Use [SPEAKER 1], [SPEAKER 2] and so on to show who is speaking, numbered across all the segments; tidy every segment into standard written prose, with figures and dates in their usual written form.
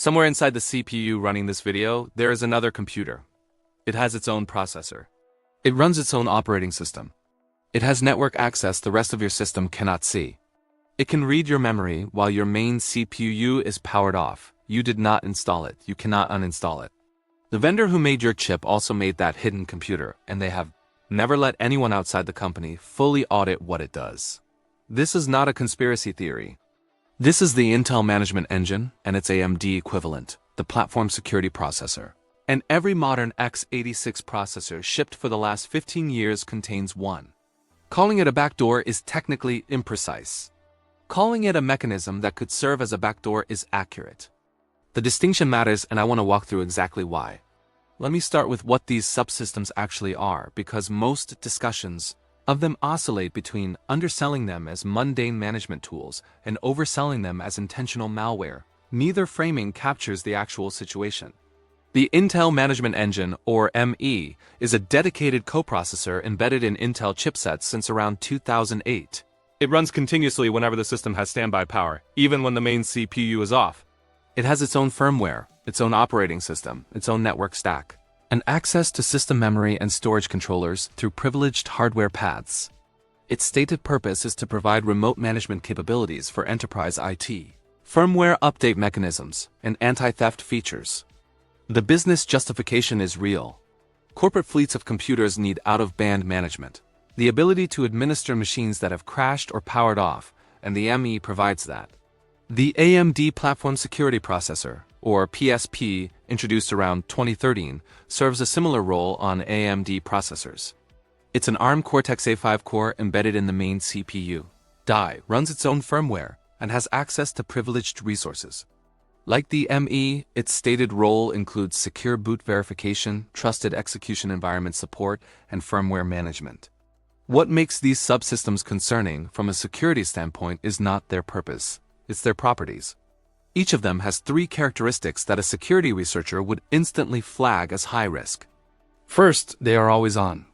[SPEAKER 1] Somewhere inside the CPU running this video, there is another computer. It has its own processor. It runs its own operating system. It has network access the rest of your system cannot see. It can read your memory while your main CPU is powered off. You did not install it. You cannot uninstall it. The vendor who made your chip also made that hidden computer, and they have never let anyone outside the company fully audit what it does. This is not a conspiracy theory. This is the Intel Management Engine and its AMD equivalent, the Platform Security Processor. And every modern x86 processor shipped for the last 15 years contains one. Calling it a backdoor is technically imprecise. Calling it a mechanism that could serve as a backdoor is accurate. The distinction matters, and I want to walk through exactly why. Let me start with what these subsystems actually are, because most discussions of them oscillate between underselling them as mundane management tools and overselling them as intentional malware. Neither framing captures the actual situation. The Intel Management Engine, or ME, is a dedicated coprocessor embedded in Intel chipsets since around 2008. It runs continuously whenever the system has standby power, even when the main CPU is off. It has its own firmware, its own operating system, its own network stack, and access to system memory and storage controllers through privileged hardware paths. Its stated purpose is to provide remote management capabilities for enterprise IT, firmware update mechanisms, and anti-theft features. The business justification is real. Corporate fleets of computers need out-of-band management, the ability to administer machines that have crashed or powered off, and the ME provides that. The AMD Platform Security Processor, or PSP, introduced around 2013, serves a similar role on AMD processors. It's an ARM Cortex-A5 core embedded in the main CPU. Die runs its own firmware and has access to privileged resources. Like the ME, its stated role includes secure boot verification, trusted execution environment support, and firmware management. What makes these subsystems concerning from a security standpoint is not their purpose, it's their properties. Each of them has three characteristics that a security researcher would instantly flag as high risk. First, they are always on.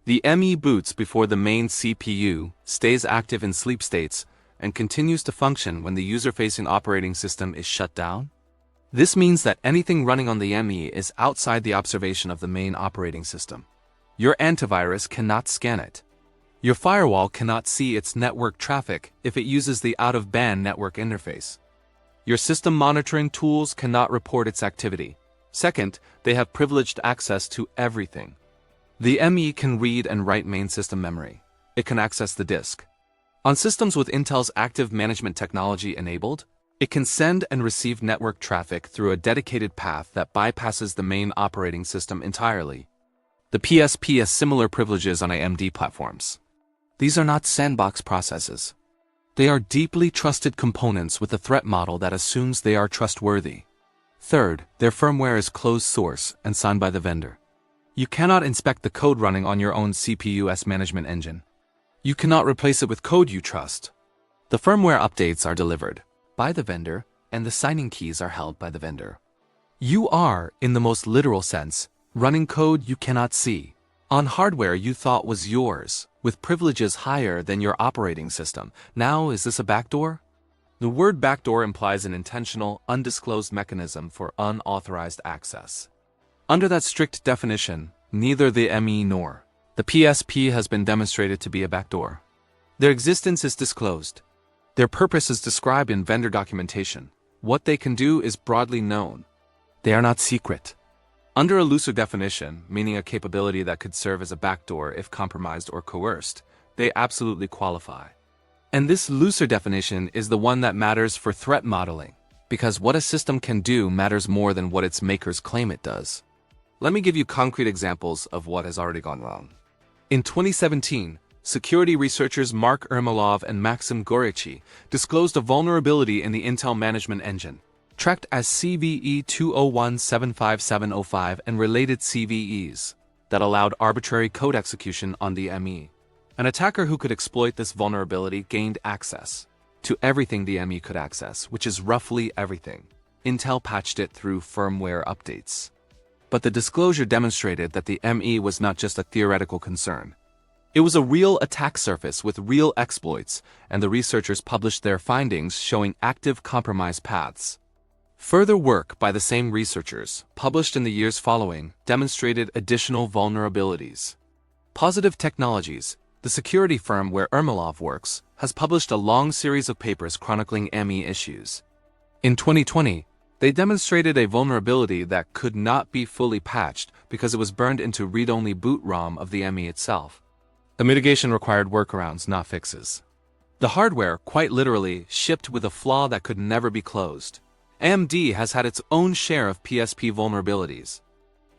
[SPEAKER 1] The ME boots before the main CPU, stays active in sleep states, and continues to function when the user-facing operating system is shut down. This means that anything running on the ME is outside the observation of the main operating system. Your antivirus cannot scan it. Your firewall cannot see its network traffic if it uses the out-of-band network interface. Your system monitoring tools cannot report its activity. Second, they have privileged access to everything. The ME can read and write main system memory. It can access the disk. On systems with Intel's active management technology enabled, it can send and receive network traffic through a dedicated path that bypasses the main operating system entirely. The PSP has similar privileges on AMD platforms. These are not sandbox processes. They are deeply trusted components with a threat model that assumes they are trustworthy. Third, their firmware is closed source and signed by the vendor. You cannot inspect the code running on your own CPU's management engine. You cannot replace it with code you trust. The firmware updates are delivered by the vendor, and the signing keys are held by the vendor. You are, in the most literal sense, running code you cannot see, on hardware you thought was yours, with privileges higher than your operating system. Now, is this a backdoor? The word backdoor implies an intentional, undisclosed mechanism for unauthorized access. Under that strict definition, neither the ME nor the PSP has been demonstrated to be a backdoor. Their existence is disclosed. Their purpose is described in vendor documentation. What they can do is broadly known. They are not secret. Under a looser definition, meaning a capability that could serve as a backdoor if compromised or coerced, they absolutely qualify. And this looser definition is the one that matters for threat modeling, because what a system can do matters more than what its makers claim it does. Let me give you concrete examples of what has already gone wrong. In 2017, security researchers Mark Ermolov and Maxim Gorichi disclosed a vulnerability in the Intel Management Engine, tracked as CVE 201-75705 and related CVEs, that allowed arbitrary code execution on the ME. An attacker who could exploit this vulnerability gained access to everything the ME could access, which is roughly everything. Intel patched it through firmware updates. But the disclosure demonstrated that the ME was not just a theoretical concern. It was a real attack surface with real exploits, and the researchers published their findings showing active compromise paths. Further work by the same researchers, published in the years following, demonstrated additional vulnerabilities. Positive Technologies, the security firm where Ermolov works, has published a long series of papers chronicling ME issues. In 2020, they demonstrated a vulnerability that could not be fully patched because it was burned into read-only boot ROM of the ME itself. The mitigation required workarounds, not fixes. The hardware, quite literally, shipped with a flaw that could never be closed. AMD has had its own share of PSP vulnerabilities.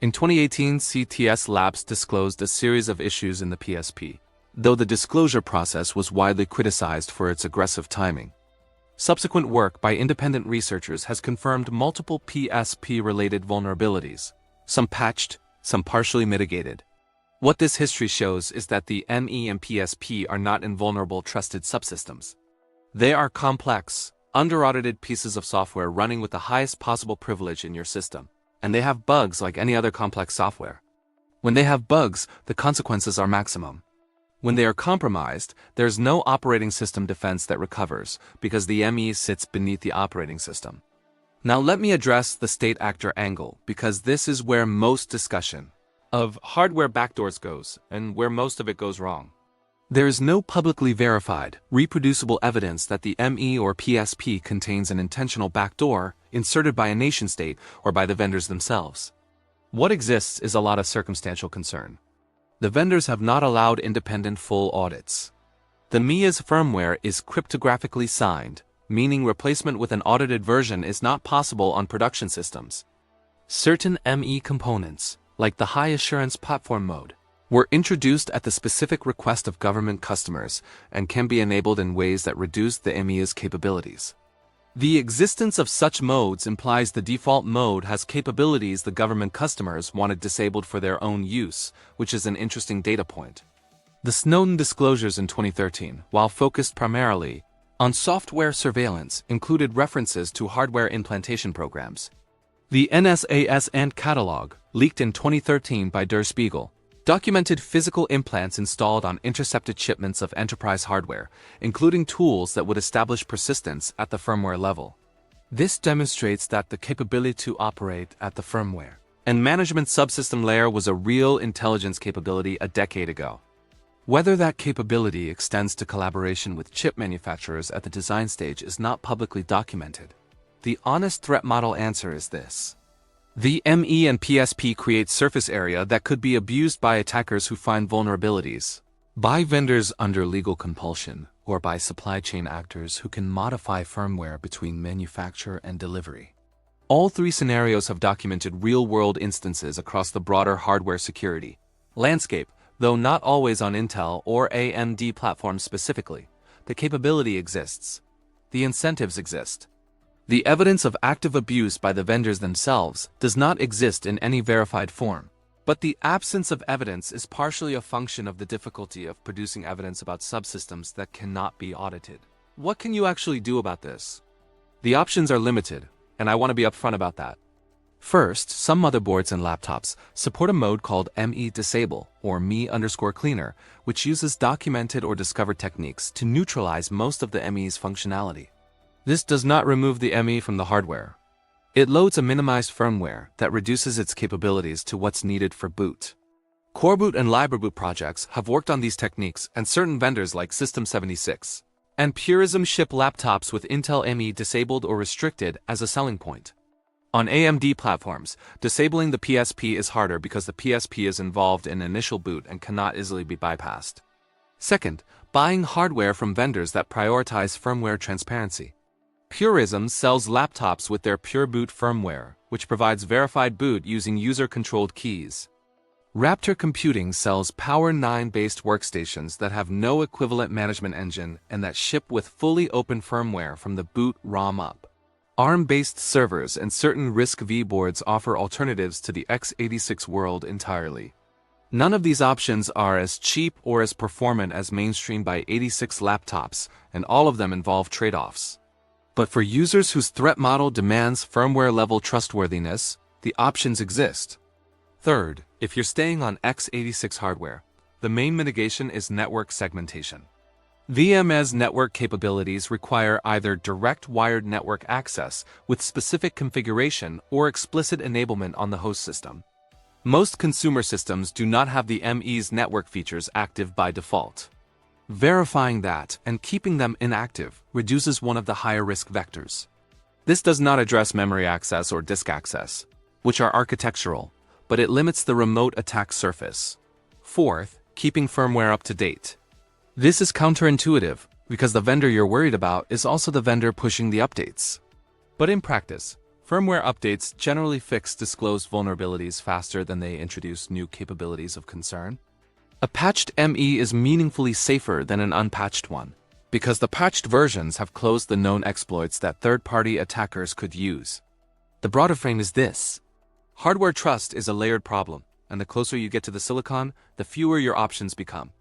[SPEAKER 1] In 2018, CTS Labs disclosed a series of issues in the PSP, though the disclosure process was widely criticized for its aggressive timing. Subsequent work by independent researchers has confirmed multiple PSP-related vulnerabilities, some patched, some partially mitigated. What this history shows is that the ME and PSP are not invulnerable trusted subsystems. They are complex, under-audited pieces of software running with the highest possible privilege in your system, and they have bugs like any other complex software. When they have bugs, the consequences are maximum. When they are compromised, there's no operating system defense that recovers because the ME sits beneath the operating system. Now let me address the state actor angle because this is where most discussion of hardware backdoors goes and where most of it goes wrong. There is no publicly verified, reproducible evidence that the ME or PSP contains an intentional backdoor inserted by a nation-state or by the vendors themselves. What exists is a lot of circumstantial concern. The vendors have not allowed independent full audits. The MIA's firmware is cryptographically signed, meaning replacement with an audited version is not possible on production systems. Certain ME components, like the high assurance platform mode, were introduced at the specific request of government customers and can be enabled in ways that reduce the MIA's capabilities. The existence of such modes implies the default mode has capabilities the government customers wanted disabled for their own use, which is an interesting data point. The Snowden disclosures in 2013, while focused primarily on software surveillance, included references to hardware implantation programs. The NSA's Ant catalog, leaked in 2013 by Der Spiegel, documented physical implants installed on intercepted shipments of enterprise hardware, including tools that would establish persistence at the firmware level. This demonstrates that the capability to operate at the firmware and management subsystem layer was a real intelligence capability a decade ago. Whether that capability extends to collaboration with chip manufacturers at the design stage is not publicly documented. The honest threat model answer is this. The ME and PSP create surface area that could be abused by attackers who find vulnerabilities, by vendors under legal compulsion, or by supply chain actors who can modify firmware between manufacture and delivery. All three scenarios have documented real-world instances across the broader hardware security landscape, though not always on Intel or AMD platforms specifically. The capability exists. The incentives exist. The evidence of active abuse by the vendors themselves does not exist in any verified form, but the absence of evidence is partially a function of the difficulty of producing evidence about subsystems that cannot be audited. What can you actually do about this? The options are limited, and I want to be upfront about that. First, some motherboards and laptops support a mode called ME Disable or Me_Cleaner, which uses documented or discovered techniques to neutralize most of the ME's functionality. This does not remove the ME from the hardware. It loads a minimized firmware that reduces its capabilities to what's needed for boot. Coreboot and LibreBoot projects have worked on these techniques, and certain vendors like System76 and Purism ship laptops with Intel ME disabled or restricted as a selling point. On AMD platforms, disabling the PSP is harder because the PSP is involved in initial boot and cannot easily be bypassed. Second, buying hardware from vendors that prioritize firmware transparency. Purism sells laptops with their Pure Boot firmware, which provides verified boot using user-controlled keys. Raptor Computing sells Power 9-based workstations that have no equivalent management engine and that ship with fully open firmware from the boot ROM up. ARM-based servers and certain RISC-V boards offer alternatives to the x86 world entirely. None of these options are as cheap or as performant as mainstream x86 laptops, and all of them involve trade-offs. But for users whose threat model demands firmware-level trustworthiness, the options exist. Third, if you're staying on x86 hardware, the main mitigation is network segmentation. VM's network capabilities require either direct wired network access with specific configuration or explicit enablement on the host system. Most consumer systems do not have the ME's network features active by default. Verifying that and keeping them inactive reduces one of the higher risk vectors. This does not address memory access or disk access, which are architectural, but it limits the remote attack surface. Fourth, keeping firmware up to date. This is counterintuitive because the vendor you're worried about is also the vendor pushing the updates. But in practice, firmware updates generally fix disclosed vulnerabilities faster than they introduce new capabilities of concern. A patched ME is meaningfully safer than an unpatched one, because the patched versions have closed the known exploits that third-party attackers could use. The broader frame is this. Hardware trust is a layered problem, and the closer you get to the silicon, the fewer your options become.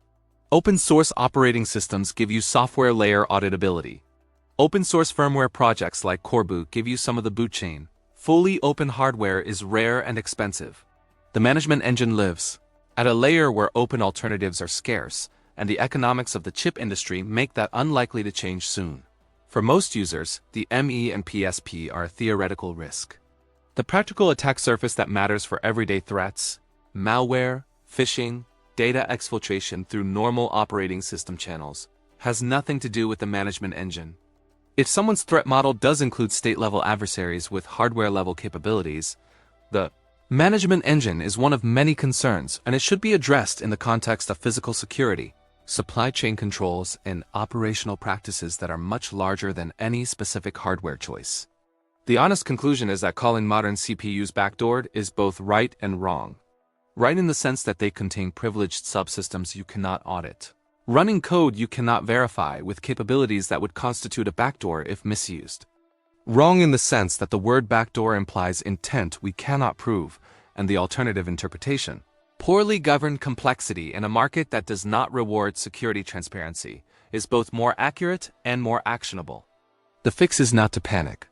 [SPEAKER 1] Open-source operating systems give you software layer auditability. Open-source firmware projects like Coreboot give you some of the boot chain. Fully open hardware is rare and expensive. The management engine lives at a layer where open alternatives are scarce, and the economics of the chip industry make that unlikely to change soon. For most users, the ME and PSP are a theoretical risk. The practical attack surface that matters for everyday threats, malware, phishing, data exfiltration through normal operating system channels, has nothing to do with the management engine. If someone's threat model does include state-level adversaries with hardware-level capabilities, the management engine is one of many concerns, and it should be addressed in the context of physical security, supply chain controls, and operational practices that are much larger than any specific hardware choice. The honest conclusion is that calling modern CPUs backdoored is both right and wrong. Right in the sense that they contain privileged subsystems you cannot audit. Running code you cannot verify with capabilities that would constitute a backdoor if misused. Wrong in the sense that the word backdoor implies intent we cannot prove, and the alternative interpretation. Poorly governed complexity in a market that does not reward security transparency is both more accurate and more actionable. The fix is not to panic.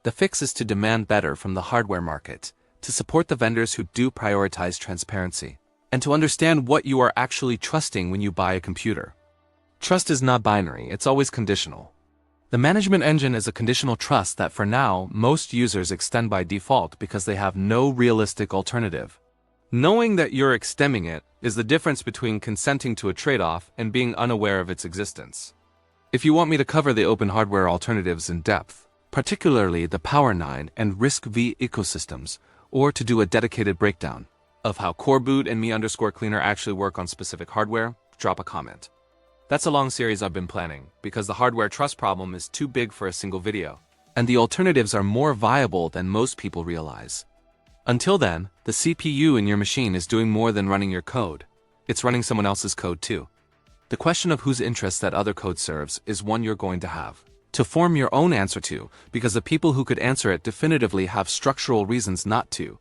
[SPEAKER 1] The fix is to demand better from the hardware market, to support the vendors who do prioritize transparency, and to understand what you are actually trusting when you buy a computer. Trust is not binary, it's always conditional. The management engine is a conditional trust that for now, most users extend by default because they have no realistic alternative. Knowing that you're extending it is the difference between consenting to a trade-off and being unaware of its existence. If you want me to cover the open hardware alternatives in depth, particularly the Power9 and RISC-V ecosystems, or to do a dedicated breakdown of how Coreboot and me_cleaner actually work on specific hardware, drop a comment. That's a long series I've been planning, because the hardware trust problem is too big for a single video, and the alternatives are more viable than most people realize. Until then, the CPU in your machine is doing more than running your code. It's running someone else's code too. The question of whose interests that other code serves is one you're going to have to form your own answer to, because the people who could answer it definitively have structural reasons not to,